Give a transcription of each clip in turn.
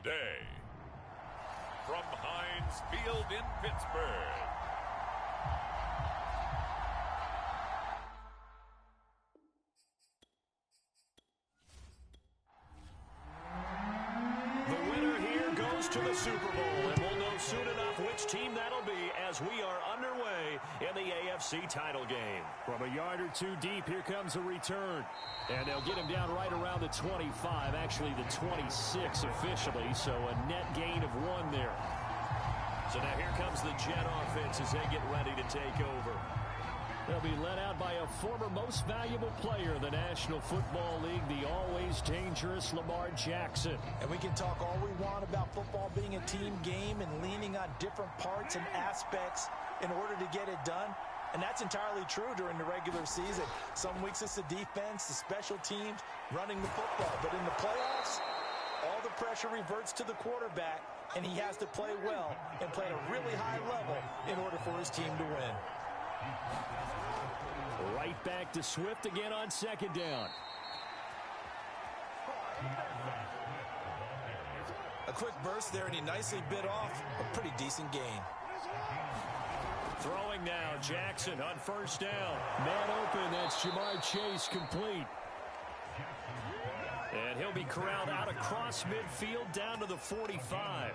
the day. From Heinz Field in Pittsburgh, the winner here goes to the Super Bowl, and we'll know soon enough which team that'll be as we are underway in the AFC title game. From a yard or two deep, here comes a return. And they'll get him down right around the 25, actually the 26 officially, so a net gain of 1 there. So now here comes the Jet offense as they get ready to take over. They'll be led out by a former most valuable player in the National Football League, the always dangerous Lamar Jackson. And we can talk all we want about football being a team game and leaning on different parts and aspects in order to get it done. And that's entirely true during the regular season. Some weeks it's the defense, the special teams, running the football. But in the playoffs, all the pressure reverts to the quarterback, and he has to play well and play at a really high level in order for his team to win. Right back to Swift again on second down. A quick burst there, and he nicely bit off a pretty decent gain. Throwing now, Jackson on first down. Man open, that's Jamar Chase complete. And he'll be corralled out across midfield down to the 45.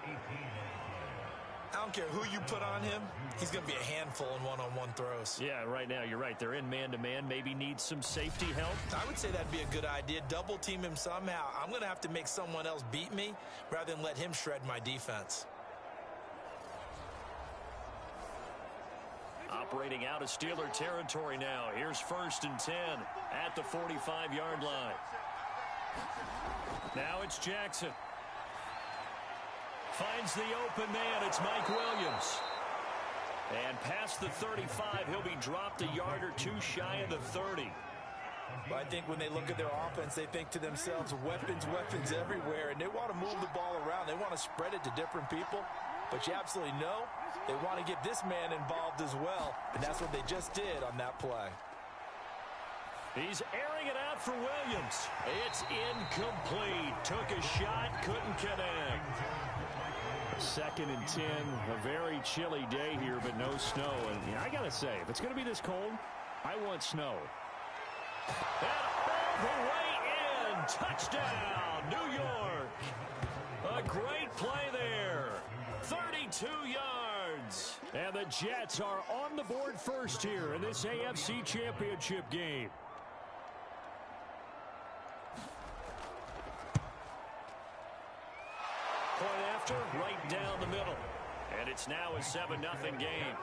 I don't care who you put on him, he's going to be a handful in one-on-one throws. Yeah, right now you're right. They're in man-to-man, maybe need some safety help. I would say that'd be a good idea. Double team him somehow. I'm going to have to make someone else beat me rather than let him shred my defense. Operating out of Steeler territory now. Here's 1st and 10 at the 45-yard line. Now it's Jackson. Finds the open man. It's Mike Williams. And past the 35, he'll be dropped a yard or two shy of the 30. But I think when they look at their offense, they think to themselves, weapons everywhere, and they want to move the ball around. They want to spread it to different people. But you absolutely know they want to get this man involved as well, and that's what they just did on that play. He's airing it out for Williams. It's incomplete. Took a shot, couldn't connect. 2nd and 10, a very chilly day here, but no snow. And I got to say, if it's going to be this cold, I want snow. And all the way in. Touchdown, New York. A great play there. 32 yards. And the Jets are on the board first here in this AFC Championship game. Point after, right down the middle. And it's now a 7-0 game.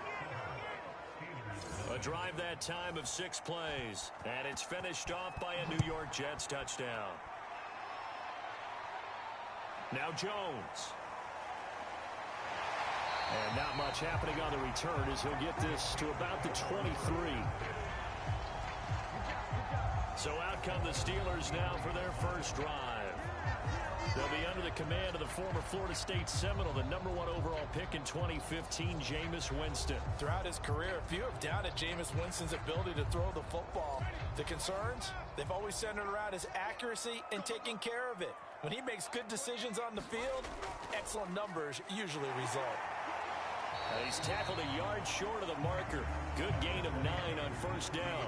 A drive that time of 6 plays. And it's finished off by a New York Jets touchdown. Now Jones. And not much happening on the return as he'll get this to about the 23. So out come the Steelers now for their first drive. They'll be under the command of the former Florida State Seminole, the #1 overall pick in 2015, Jameis Winston. Throughout his career, few have doubted Jameis Winston's ability to throw the football. The concerns, they've always centered around his accuracy and taking care of it. When he makes good decisions on the field, excellent numbers usually result. He's tackled a yard short of the marker. Good gain of 9 on first down.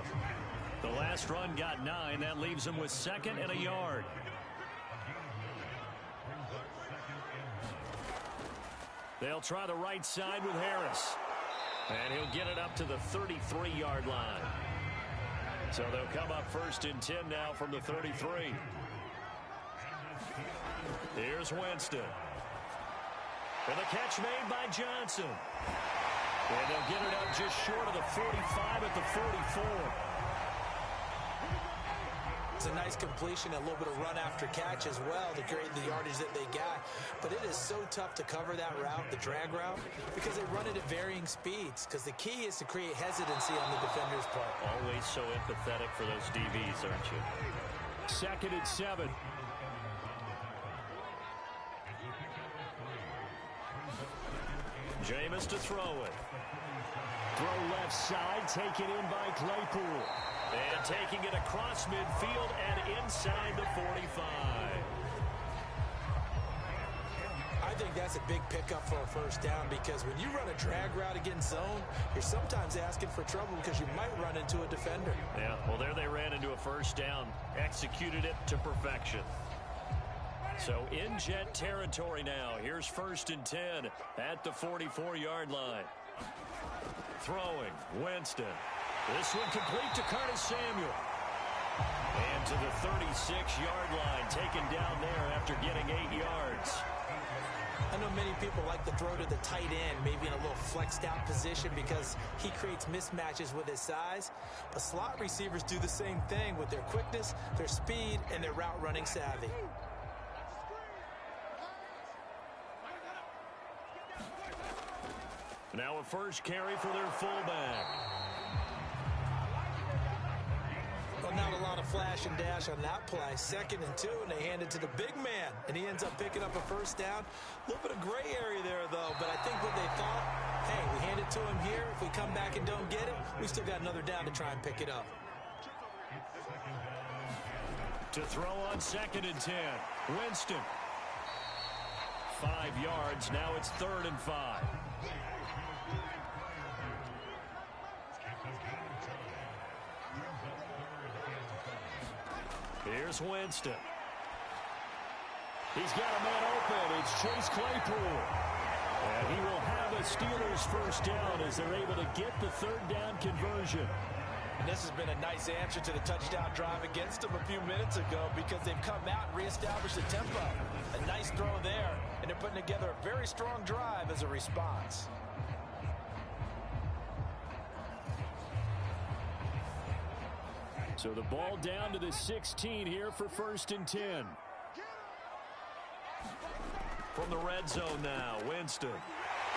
The last run got 9. That leaves him with 2nd and a yard. They'll try the right side with Harris. And he'll get it up to the 33-yard line. So they'll come up 1st and 10 now from the 33. Here's Winston. And the catch made by Johnson. And they'll get it up just short of the 45 at the 44. It's a nice completion, a little bit of run after catch as well to create the yardage that they got. But it is so tough to cover that route, the drag route, because they run it at varying speeds. Because the key is to create hesitancy on the defender's part. Always so empathetic for those DBs, aren't you? 2nd and 7. Jameis to throw it. Throw left side, taken in by Claypool. And taking it across midfield and inside the 45. think that's a big pickup for a first down because when you run a drag route against zone, you're sometimes asking for trouble because you might run into a defender. Yeah, well, there they ran into a first down, executed it to perfection. So in Jet territory now. Here's 1st and 10 at the 44-yard line. Throwing, Winston. This one complete to Curtis Samuel. And to the 36-yard line, taken down there after getting 8 yards. I know many people like to throw to the tight end, maybe in a little flexed out position because he creates mismatches with his size. But slot receivers do the same thing with their quickness, their speed, and their route running savvy. Now a first carry for their fullback. Well, not a lot of flash and dash on that play. 2nd and 2, and they hand it to the big man, and he ends up picking up a first down. A little bit of gray area there, though, but I think what they thought, hey, we hand it to him here. If we come back and don't get it, we still got another down to try and pick it up. To throw on 2nd and 10, Winston. 5 yards, now it's 3rd and 5. Here's Winston. He's got a man open. It's Chase Claypool. And he will have a Steelers first down as they're able to get the 3rd down conversion. And this has been a nice answer to the touchdown drive against them a few minutes ago because they've come out and reestablished the tempo. A nice throw there, and they're putting together a very strong drive as a response. So the ball down to the 16 here for 1st and 10. From the red zone now, Winston.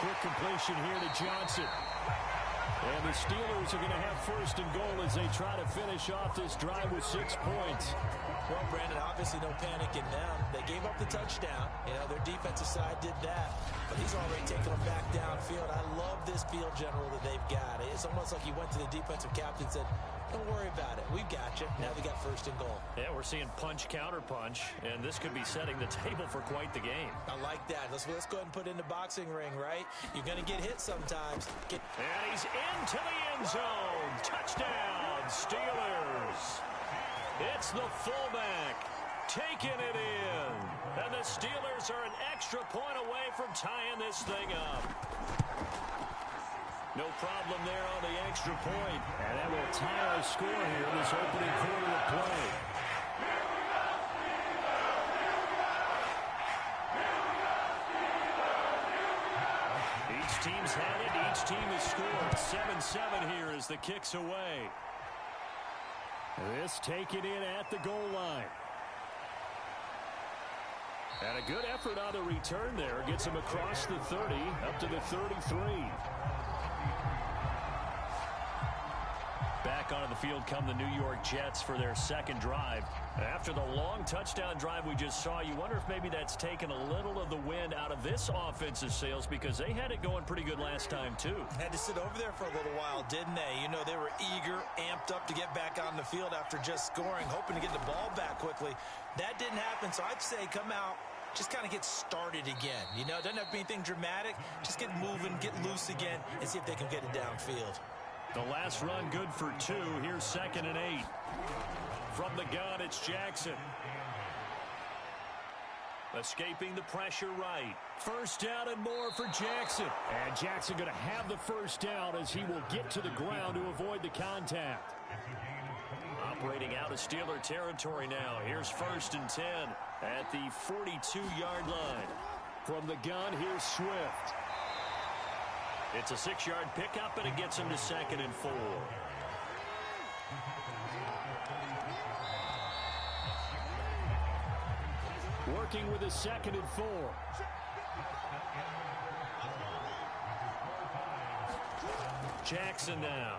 Quick completion here to Johnson. And the Steelers are going to have 1st and goal as they try to finish off this drive with 6 points. Well, Brandon, obviously no panic in them. They gave up the touchdown. You know, their defensive side did that. But he's already taken them back downfield. I love this field general that they've got. It's almost like he went to the defensive captain and said, don't worry about it. We've got you. Now they got 1st and goal. Yeah, we're seeing punch, counter punch, and this could be setting the table for quite the game. I like that. Let's go ahead and put it in the boxing ring, right? You're going to get hit sometimes. And he's into the end zone. Touchdown, Steelers. It's the fullback taking it in. And the Steelers are an extra point away from tying this thing up. No problem there on the extra point. And that will tie our score here in this opening quarter of play. Each team's had it. Each team has scored. 7-7 here as the kick's away. This taken in at the goal line. And a good effort on the return there. Gets him across the 30 up to the 33. Back onto the field come the New York Jets for their 2nd drive. After the long touchdown drive we just saw, you wonder if maybe that's taken a little of the wind out of this offensive sails because they had it going pretty good last time too. Had to sit over there for a little while, didn't they? You know, they were eager, amped up to get back on the field after just scoring, hoping to get the ball back quickly. That didn't happen, so I'd say come out, just kind of get started again. You know, it doesn't have to be anything dramatic. Just get moving, get loose again, and see if they can get it downfield. The last run good for 2. Here's 2nd and 8. From the gun, it's Jackson. Escaping the pressure right. 1st down and more for Jackson. And Jackson going to have the 1st down as he will get to the ground to avoid the contact. Operating out of Steeler territory now. Here's 1st and 10 at the 42-yard line. From the gun, here's Swift. It's a 6-yard pickup, and it gets him to 2nd and 4. Working with a 2nd and 4. Jackson now.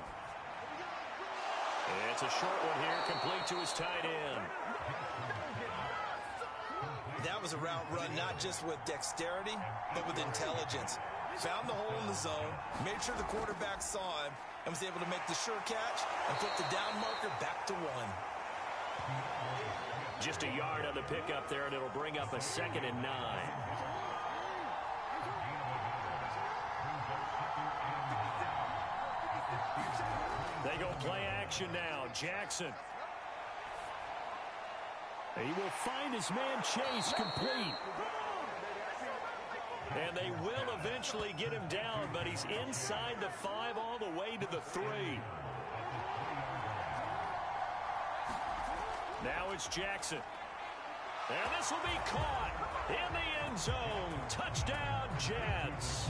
It's a short one here, complete to his tight end. That was a route run not just with dexterity, but with intelligence. Found the hole in the zone, made sure the quarterback saw him, and was able to make the sure catch and put the down marker back to 1. Just a yard on the pickup there, and it'll bring up a 2nd and 9. They go play action now. Jackson. He will find his man Chase complete. And they will eventually get him down, but he's inside the 5 all the way to the 3. Now it's Jackson. And this will be caught in the end zone. Touchdown, Jets.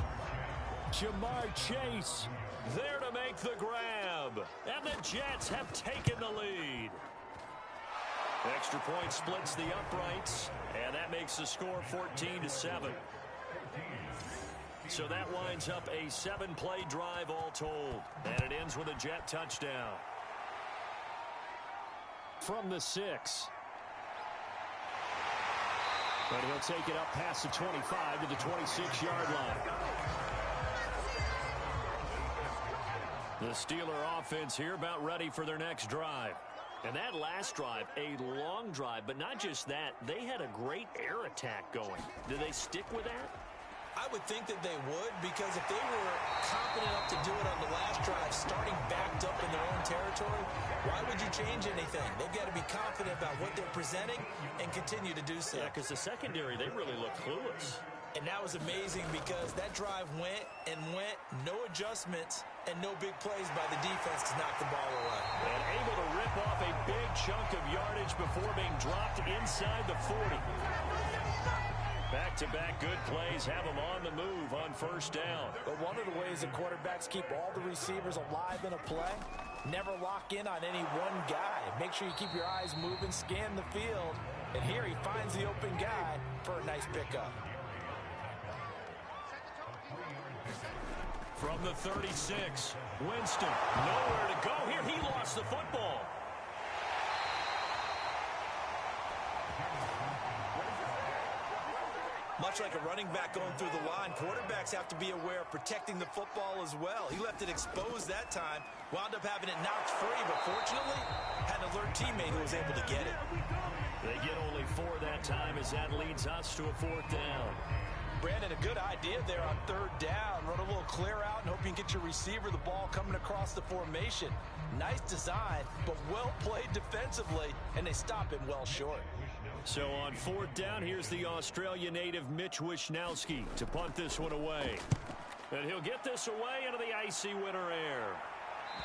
Jamar Chase there to make the grab. And the Jets have taken the lead. Extra point splits the uprights, and that makes the score 14-7. So that winds up a 7-play drive all told, and it ends with a Jet touchdown. From the 6. But he'll take it up past the 25 to the 26-yard line. The Steeler offense here about ready for their next drive. And that last drive, a long drive, but not just that, they had a great air attack going. Do they stick with that? I would think that they would, because if they were confident enough to do it on the last drive, starting backed up in their own territory, why would you change anything? They've got to be confident about what they're presenting and continue to do so. Yeah, because the secondary, they really look clueless. And that was amazing because that drive went and went, no adjustments, and no big plays by the defense to knock the ball away. And able to rip off a big chunk of yardage before being dropped inside the 40. Back-to-back good plays have them on the move on first down. But one of the ways the quarterbacks keep all the receivers alive in a play, never lock in on any one guy. Make sure you keep your eyes moving, scan the field, and here he finds the open guy for a nice pickup. From the 36, Winston, nowhere to go here. He lost the football. Much like a running back going through the line, quarterbacks have to be aware of protecting the football as well. He left it exposed that time, wound up having it knocked free, but fortunately, had an alert teammate who was able to get it. They get only 4 that time as that leads us to a 4th down. Brandon, a good idea there on 3rd down. Run a little clear out and hope you can get your receiver the ball coming across the formation. Nice design, but well played defensively, and they stop him well short. So on 4th down, here's the Australia native Mitch Wishnowski to punt this one away. And he'll get this away into the icy winter air.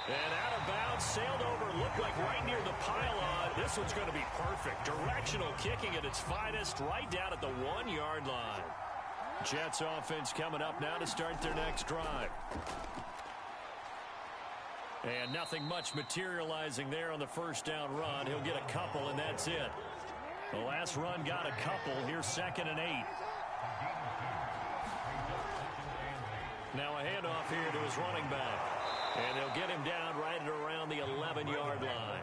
And out of bounds, sailed over, looked like right near the pylon. This one's going to be perfect. Directional kicking at its finest, right down at the 1-yard line. Jets offense coming up now to start their next drive. And nothing much materializing there on the first down run. He'll get a couple, and that's it. The last run got a couple. Here's 2nd and 8. Now a handoff here to his running back. And they'll get him down right at around the 11-yard line.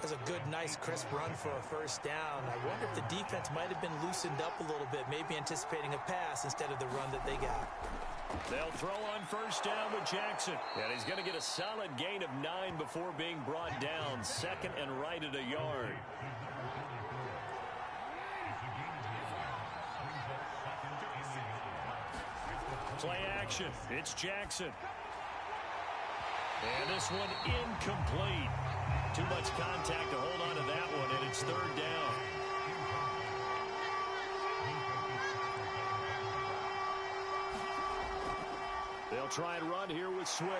That's a good, nice, crisp run for a first down. I wonder if the defense might have been loosened up a little bit, maybe anticipating a pass instead of the run that they got. They'll throw on first down with Jackson. And he's going to get a solid gain of 9 before being brought down. 2nd and right at a yard. Play action. It's Jackson. And this one incomplete. Too much contact to hold on to that one, and it's 3rd down. They'll try and run here with Swift.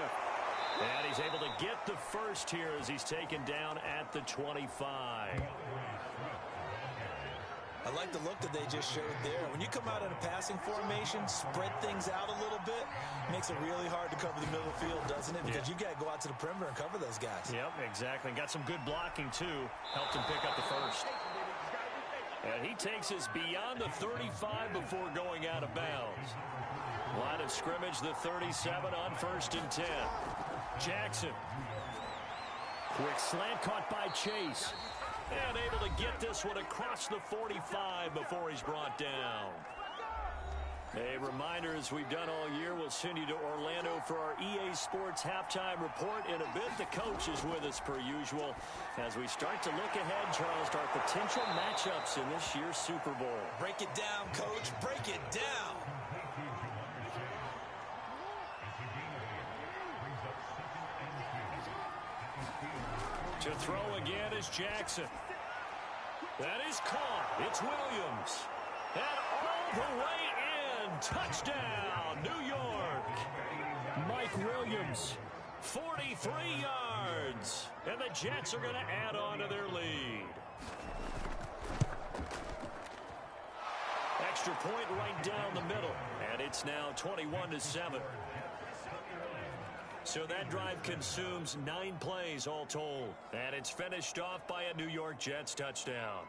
And he's able to get the first here as he's taken down at the 25. I like the look that they just showed there. When you come out in a passing formation, spread things out a little bit, makes it really hard to cover the middle of the field, doesn't it? Because you got to go out to the perimeter and cover those guys. Yep, exactly. And got some good blocking, too. Helped him pick up the first. And he takes us beyond the 35 before going out of bounds. Line of scrimmage, the 37 on 1st and 10. Jackson. Quick slant caught by Chase. And able to get this one across the 45 before he's brought down. A reminder, as we've done all year, we'll send you to Orlando for our EA Sports halftime report. In a bit, the coach is with us per usual as we start to look ahead, Charles, to our potential matchups in this year's Super Bowl. Break it down, Coach. Break it down. To throw again is Jackson. That is caught. It's Williams. And all the way in. Touchdown, New York. Mike Williams, 43 yards. And the Jets are going to add on to their lead. Extra point right down the middle. And it's now 21-7. So that drive consumes 9 plays all told. And it's finished off by a New York Jets touchdown.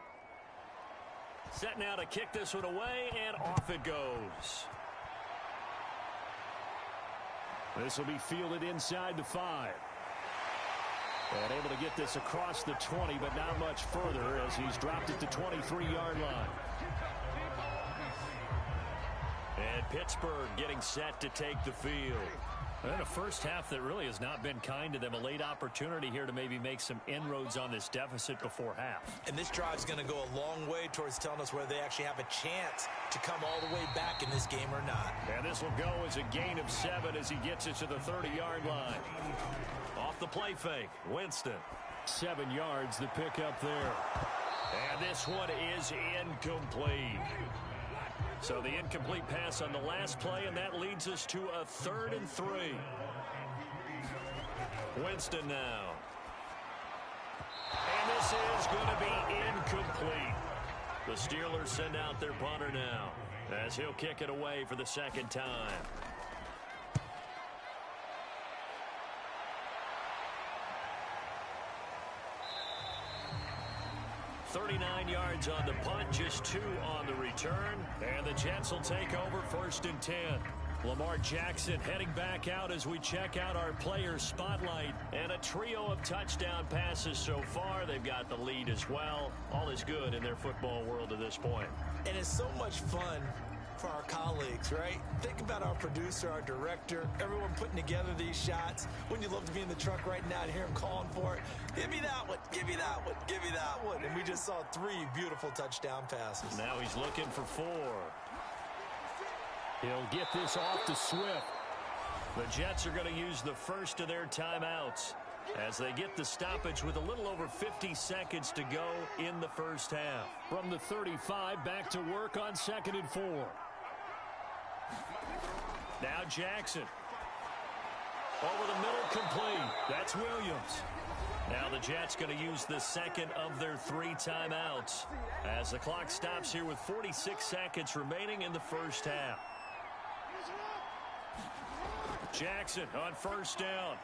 Set now to kick this one away, and off it goes. This will be fielded inside the 5. And able to get this across the 20, but not much further as he's dropped it to 23-yard line. And Pittsburgh getting set to take the field. And a first half that really has not been kind to them. A late opportunity here to maybe make some inroads on this deficit before half. And this drive's going to go a long way towards telling us whether they actually have a chance to come all the way back in this game or not. And this will go as a gain of 7 as he gets it to the 30-yard line. Off the play fake, Winston. 7 yards, the pickup there. And this one is incomplete. So the incomplete pass on the last play, and that leads us to a 3rd and 3. Winston now. And this is going to be incomplete. The Steelers send out their punter now as he'll kick it away for the 2nd time. 39 yards on the punt, just 2 on the return. And the Jets will take over 1st and 10. Lamar Jackson heading back out as we check out our player spotlight. And a trio of touchdown passes so far. They've got the lead as well. All is good in their football world at this point. And it's so much fun for our colleagues, right? Think about our producer, our director, everyone putting together these shots. Wouldn't you love to be in the truck right now and hear him calling for it? Give me that one, give me that one, give me that one. And we just saw 3 beautiful touchdown passes. Now he's looking for 4. He'll get this off to Swift. The Jets are going to use the first of their timeouts as they get the stoppage with a little over 50 seconds to go in the first half. From the 35, back to work on 2nd and 4. Now Jackson. Over the middle, complete. That's Williams. Now the Jets going to use the 2nd of their 3 timeouts as the clock stops here with 46 seconds remaining in the first half. Jackson on 1st down.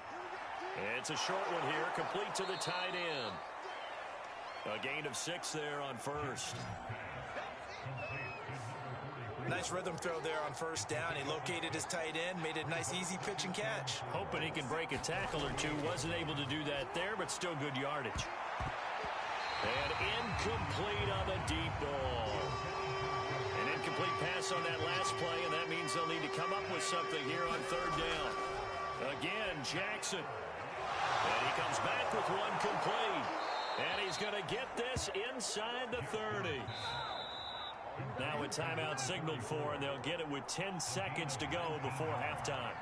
It's a short one here, complete to the tight end. A gain of 6 there on 1st. Nice rhythm throw there on 1st down. He located his tight end, made a nice easy pitch and catch. Hoping he can break a tackle or 2. Wasn't able to do that there, but still good yardage. And incomplete on the deep ball. An incomplete pass on that last play, and that means they'll need to come up with something here on 3rd down. Again, Jackson. And he comes back with 1 complete. And he's going to get this inside the 30. Now a timeout signaled for, and they'll get it with 10 seconds to go before halftime.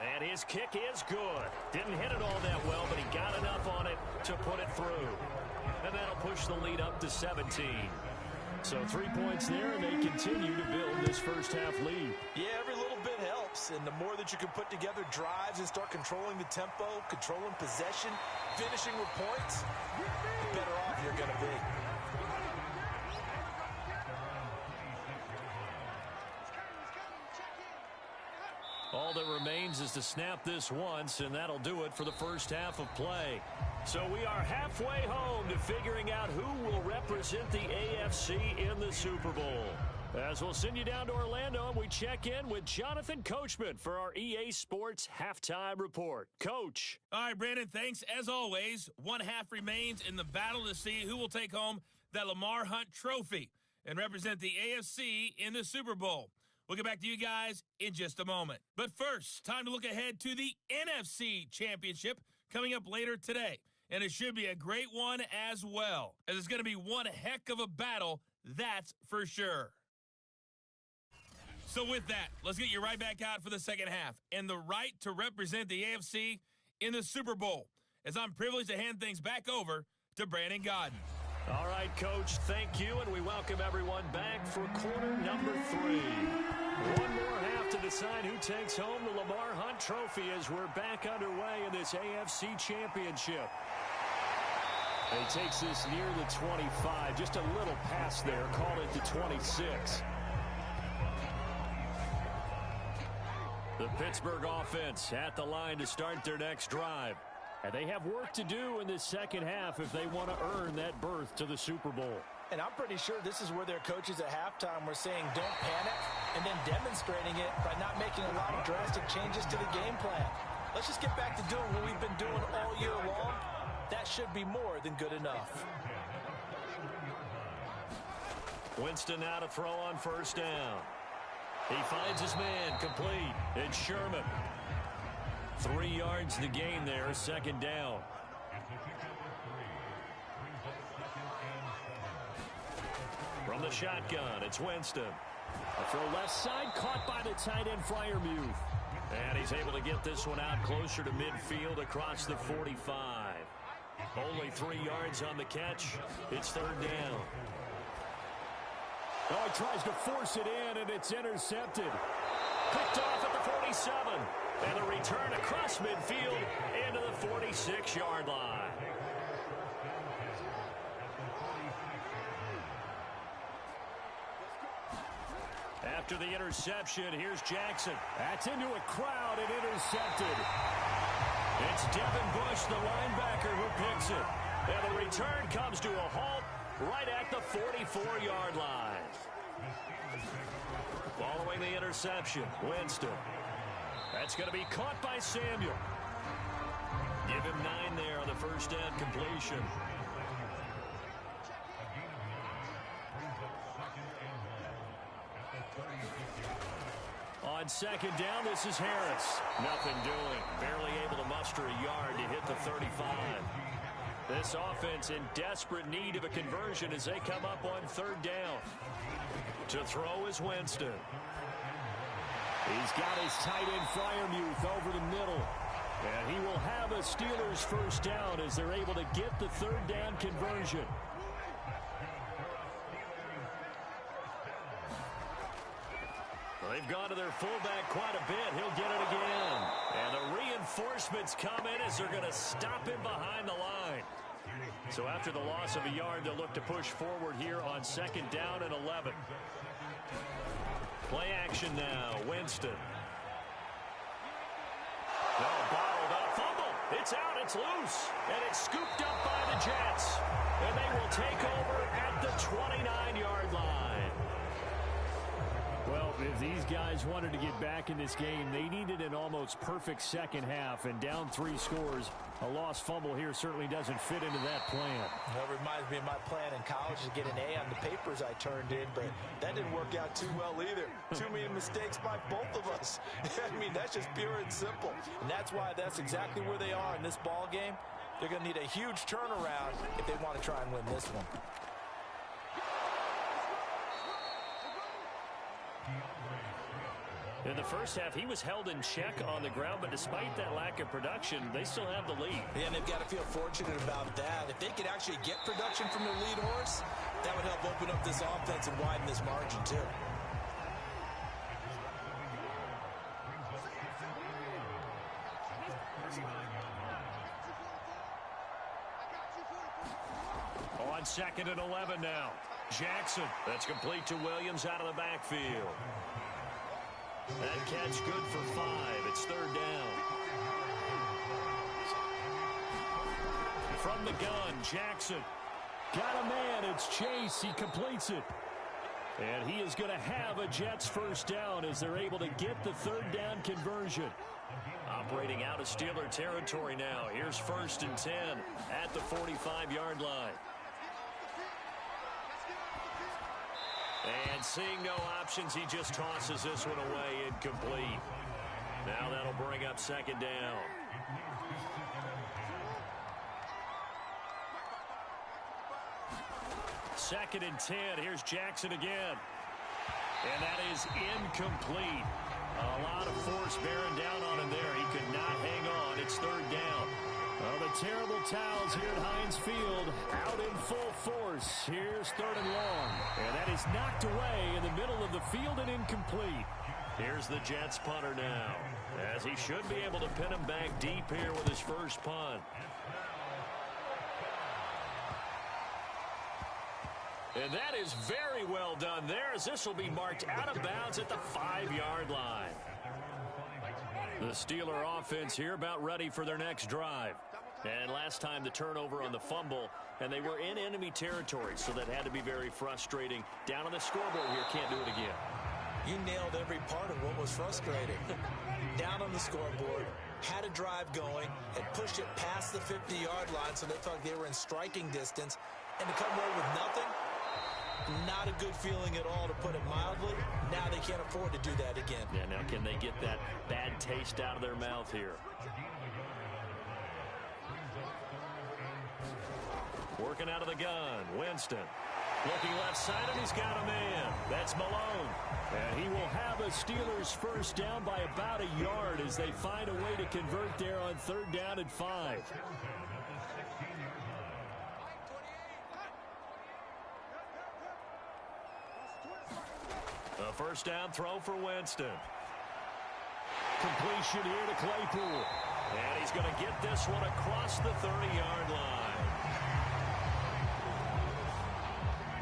And his kick is good. Didn't hit it all that well, but he got enough on it to put it through. And that'll push the lead up to 17. So 3 points there, and they continue to build this first half lead. Yeah, every little bit helps, and the more that you can put together drives and start controlling the tempo, controlling possession, finishing with points, the better off you're going to be. All that remains is to snap this once, and that'll do it for the first half of play. So we are halfway home to figuring out who will represent the AFC in the Super Bowl. As we'll send you down to Orlando, and we check in with Jonathan Coachman for our EA Sports Halftime Report. Coach. All right, Brandon, thanks. As always, 1 half remains in the battle to see who will take home that Lamar Hunt trophy and represent the AFC in the Super Bowl. We'll get back to you guys in just a moment. But first, time to look ahead to the NFC Championship coming up later today. And it should be a great one as well, as it's going to be one heck of a battle, that's for sure. So with that, let's get you right back out for the second half and the right to represent the AFC in the Super Bowl, as I'm privileged to hand things back over to Brandon Godden. All right, Coach, thank you, and we welcome everyone back for quarter number 3. One more half to decide who takes home the Lamar Hunt Trophy as we're back underway in this AFC Championship. And he takes this near the 25, just a little pass there, called it to 26. The Pittsburgh offense at the line to start their next drive. And they have work to do in this second half if they want to earn that berth to the Super Bowl. And I'm pretty sure this is where their coaches at halftime were saying don't panic, and then demonstrating it by not making a lot of drastic changes to the game plan. Let's just get back to doing what we've been doing all year long. That should be more than good enough. Winston now to throw on first down. He finds his man complete. It's Sherman. 3 yards to gain there, second down. From the shotgun, it's Winston. A throw left side, caught by the tight end Freiermuth. And he's able to get this one out closer to midfield across the 45. Only 3 yards on the catch. It's third down. Oh, he tries to force it in, and it's intercepted. Picked off at the 47. And a return across midfield into the 46-yard line. After the interception, here's Jackson. That's into a crowd and intercepted. It's Devin Bush, the linebacker, who picks it. And the return comes to a halt right at the 44-yard line. Following the interception, Winston. That's going to be caught by Samuel. Give him 9 there on the first down completion. On second down, this is Harris. Nothing doing. Barely able to muster a yard to hit the 35. This offense in desperate need of a conversion as they come up on third down. To throw is Winston. He's got his tight end Freiermuth over the middle. And he will have a Steelers first down as they're able to get the third down conversion. They've gone to their fullback quite a bit. He'll get it again. And the reinforcements come in as they're going to stop him behind the line. So after the loss of a yard, they'll look to push forward here on second down and 11. Play action now. Winston. No, bottled up. Fumble. It's out. It's loose. And it's scooped up by the Jets. And they will take over at the 29-yard line. Well, if these guys wanted to get back in this game, they needed an almost perfect second half. And down 3 scores, a lost fumble here certainly doesn't fit into that plan. That reminds me of my plan in college to get an A on the papers I turned in, but that didn't work out too well either. Too many mistakes by both of us. I mean, that's just pure and simple. And that's why that's exactly where they are in this ball game. They're going to need a huge turnaround if they want to try and win this one. In the first half, he was held in check on the ground, but despite that lack of production, they still have the lead. Yeah, and they've got to feel fortunate about that. If they could actually get production from their lead horse, that would help open up this offense and widen this margin, too. On second and 11 now. Jackson. That's complete to Williams out of the backfield. That catch good for 5. It's third down. From the gun, Jackson. Got a man. It's Chase. He completes it. And he is going to have a Jets first down as they're able to get the third down conversion. Operating out of Steeler territory now. Here's first and 10 at the 45-yard line. And seeing no options, he just tosses this one away incomplete. Now that'll bring up second down. Second and 10. Here's Jackson again. And that is incomplete. A lot of force bearing down on him there. He could not hang on. It's third down. Well, the terrible towels here at Heinz Field out in full force. Here's third and long. And that is knocked away in the middle of the field and incomplete. Here's the Jets punter now, as he should be able to pin him back deep here with his first punt. And that is very well done there, as this will be marked out of bounds at the 5-yard line. The Steeler offense here about ready for their next drive. And last time the turnover on the fumble, and they were in enemy territory, so that had to be very frustrating. Down on the scoreboard here, can't do it again. You nailed every part of what was frustrating. Down on the scoreboard, had a drive going, had pushed it past the 50-yard line, so they thought they were in striking distance, and to come away with nothing, not a good feeling at all, to put it mildly. Now they can't afford to do that again. Yeah, now can they get that bad taste out of their mouth here? Working out of the gun, Winston. Looking left side, and he's got a man. That's Malone. And he will have a Steelers first down by about a yard as they find a way to convert there on third down and 5. A first down throw for Winston. Completion here to Claypool. And he's going to get this one across the 30-yard line.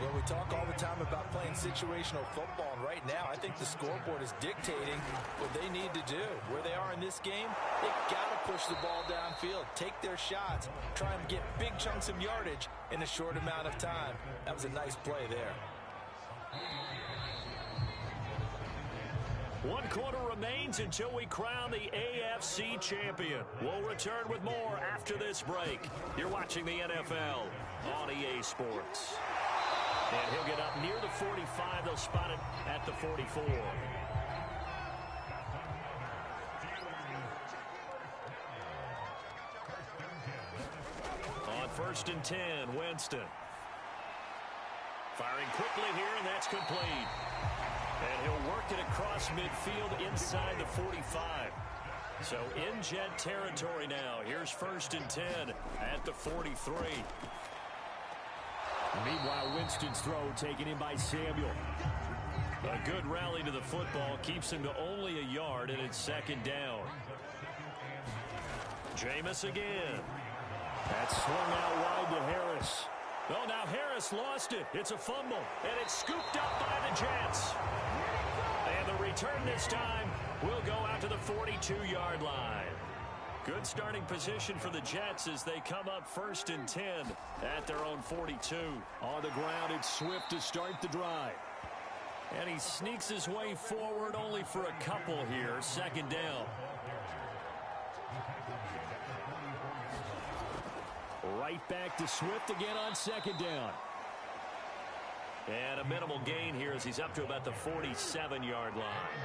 Well, we talk all the time about playing situational football, and right now I think the scoreboard is dictating what they need to do. Where they are in this game, they've got to push the ball downfield, take their shots, try and get big chunks of yardage in a short amount of time. That was a nice play there. 1 quarter remains until we crown the AFC champion. We'll return with more after this break. You're watching the NFL on EA Sports. And he'll get up near the 45. They'll spot it at the 44. On 1st and 10, Winston. Firing quickly here, and that's complete. And he'll work it across midfield inside the 45. So in Jet territory now. Here's 1st and 10 at the 43. Meanwhile, Winston's throw taken in by Samuel. A good rally to the football keeps him to only a yard, and it's 2nd down. Jameis again. That's swung out wide to Harris. Oh, now Harris lost it. It's a fumble, and it's scooped up by the Jets. And the return this time will go out to the 42-yard line. Good starting position for the Jets as they come up 1st and 10 at their own 42. On the ground, it's Swift to start the drive. And he sneaks his way forward only for a couple here. 2nd down. Right back to Swift again on 2nd down. And a minimal gain here as he's up to about the 47-yard line.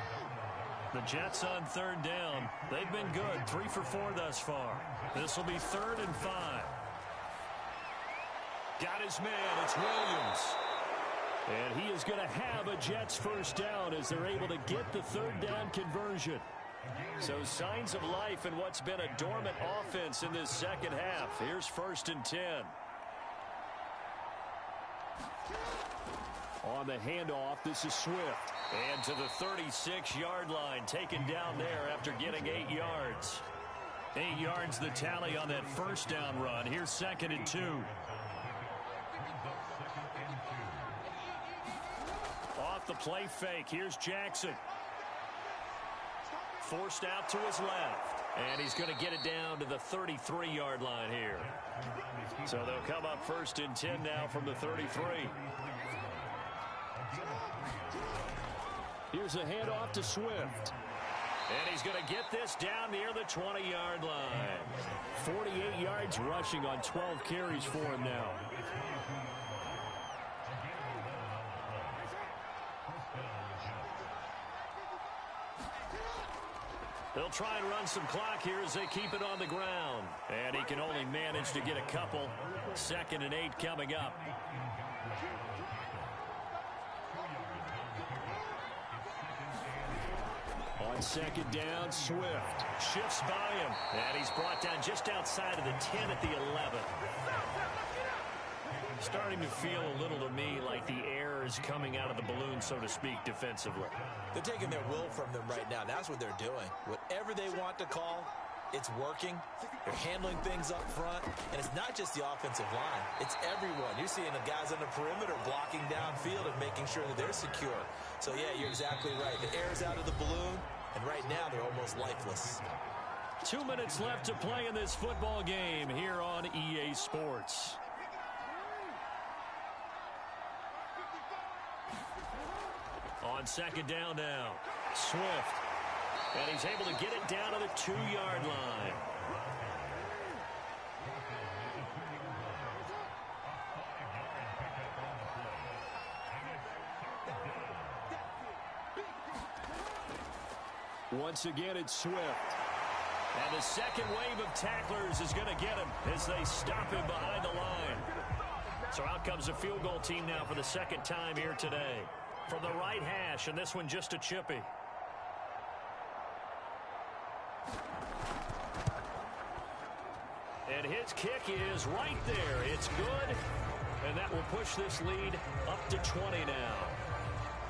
The Jets on 3rd down. They've been good. 3 for 4 thus far. This will be 3rd and 5. Got his man. It's Williams. And he is going to have a Jets first down as they're able to get the 3rd down conversion. So signs of life in what's been a dormant offense in this 2nd half. Here's 1st and 10. On the handoff, this is Swift. And to the 36-yard line, taken down there after getting 8 yards. 8 yards the tally on that first down run. Here's 2nd and 2. Off the play fake, here's Jackson. Forced out to his left. And he's going to get it down to the 33-yard line here. So they'll come up 1st and 10 now from the 33. Here's a handoff to Swift. And he's going to get this down near the 20-yard line. 48 yards rushing on 12 carries for him now. They'll try and run some clock here as they keep it on the ground. And he can only manage to get a couple. 2nd and 8 coming up. On second down, Swift shifts by him, and he's brought down just outside of the 10 at the 11. Starting to feel a little to me like the air is coming out of the balloon, so to speak, defensively. They're taking their will from them right now. That's what they're doing. Whatever they want to call, it's working. They're handling things up front, and it's not just the offensive line. It's everyone. You're seeing the guys on the perimeter blocking downfield and making sure that they're secure. So, yeah, you're exactly right. The air's out of the balloon, and right now they're almost lifeless. 2 minutes left to play in this football game here on EA Sports. On second down now, Swift. And he's able to get it down to the 2-yard line. Once again, it's Swift. And the second wave of tacklers is going to get him as they stop him behind the line. So out comes the field goal team now for the second time here today. From the right hash, and this one just a chippy. And his kick is right there. It's good, and that will push this lead up to 20 now.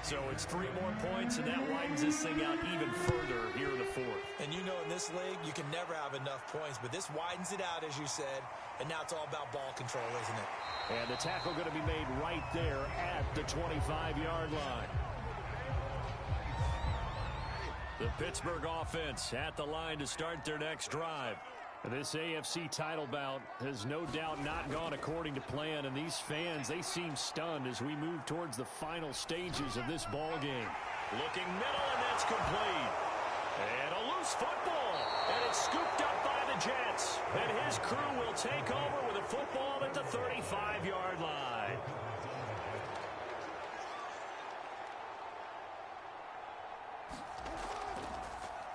So it's 3 more points, and that widens this thing out even further here in the fourth. And you know in this league, you can never have enough points, but this widens it out, as you said, and now it's all about ball control, isn't it? And the tackle going to be made right there at the 25-yard line. The Pittsburgh offense at the line to start their next drive. This AFC title bout has no doubt not gone according to plan, and these fans, they seem stunned as we move towards the final stages of this ball game. Looking middle, and that's complete. And a loose football, and it's scooped up by the Jets. And his crew will take over with a football at the 35-yard line.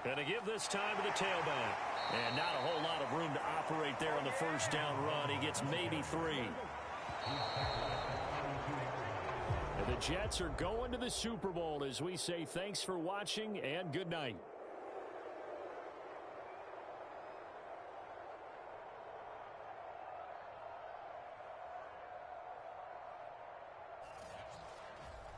Going to give this time to the tailback. And not a whole lot of room to operate there on the first down run. He gets maybe 3. And the Jets are going to the Super Bowl as we say thanks for watching and good night.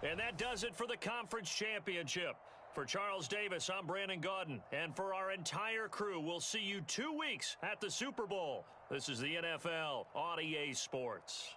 And that does it for the conference championship. For Charles Davis, I'm Brandon Gaudin. And for our entire crew, we'll see you 2 weeks at the Super Bowl. This is the NFL on EA Sports.